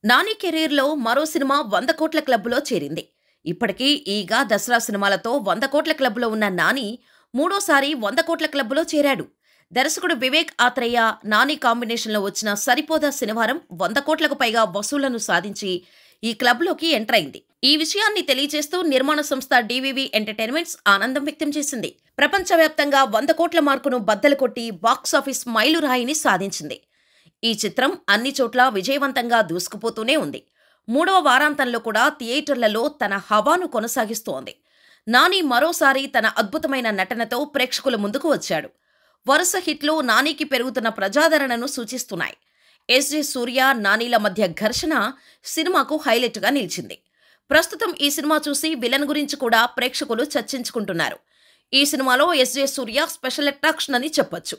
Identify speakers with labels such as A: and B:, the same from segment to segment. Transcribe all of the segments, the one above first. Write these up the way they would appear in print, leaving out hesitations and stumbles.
A: నాని కెరీర్‌లో మరో సినిమా 100 కోట్ల క్లబ్‌లో చేరింది. ఇప్పటికీ 'ఈగ', 'దసరా' సినిమాలతో 100 కోట్ల క్లబ్‌లో ఉన్న నాని మూడోసారి 100 కోట్ల క్లబ్‌లో చేరాడు. దర్శకుడు వివేక్ ఆత్రేయ, నాని కాంబినేషన్‌లో వచ్చిన 'సరిపోదా' శనివారం 100 కోట్లకు పైగా వసూళ్లను సాధించి ఈ క్లబ్‌లోకి ఎంటరైంది. ఈ విషయాన్ని తెలియజేస్తూ నిర్మాణ సంస్థ డీవీవీ ఎంటర్‌టైన్‌మెంట్స్ ఆనందం వ్యక్తం చేసింది. ప్రపంచవ్యాప్తంగా 100 కోట్ల మార్కును బద్దలు కొట్టి బాక్సాఫీస్ మైలురాయిని సాధించింది. ఈ చిత్రం అన్ని చోట్ల విజయవంతంగా దూసుకుపోతూనే ఉంది. మూడవ వారాంతంలో కూడా థియేటర్లలో తన హవాను కొనసాగిస్తోంది. నాని మరోసారి తన అద్భుతమైన నటనతో ప్రేక్షకుల ముందుకు వచ్చాడు. వరుస హిట్లు నానికి పెరుగుతున్న ప్రజాదరణను సూచిస్తున్నాయి. ఎస్జే సూర్య, నానిల మధ్య ఘర్షణ సినిమాకు హైలైట్గా నిలిచింది. ప్రస్తుతం ఈ సినిమా చూసి విలన్ గురించి కూడా ప్రేక్షకులు చర్చించుకుంటున్నారు. ఈ సినిమాలో ఎస్జే సూర్య స్పెషల్ అట్రాక్షన్ అని చెప్పొచ్చు.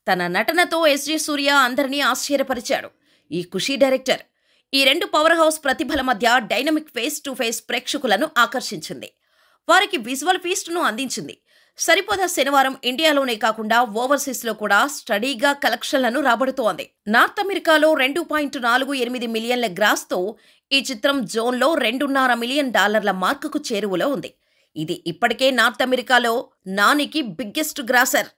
A: తన నటనతో ఎస్జే సూర్య అందరినీ ఆశ్చర్యపరిచాడు. ఈ ఖుషీ డైరెక్టర్. ఈ రెండు పవర్ హౌస్ ప్రతిభల మధ్య డైనమిక్ ఫేస్ టు ఫేస్ ప్రేక్షకులను ఆకర్షించింది. వారికి విజువల్ ఫీస్ట్ను అందించింది. సరిపోదా శనివారం ఇండియాలోనే కాకుండా ఓవర్సీస్లో కూడా స్టడీగా కలెక్షన్లను రాబడుతోంది. నార్త్ అమెరికాలో 2.48 మిలియన్ల గ్రాస్తో ఈ చిత్రం జోన్లో $2.5 మిలియన్ మార్కుకు చేరువలో ఉంది. ఇది ఇప్పటికే నార్త్ అమెరికాలో నానికి బిగ్గెస్ట్ గ్రాసర్.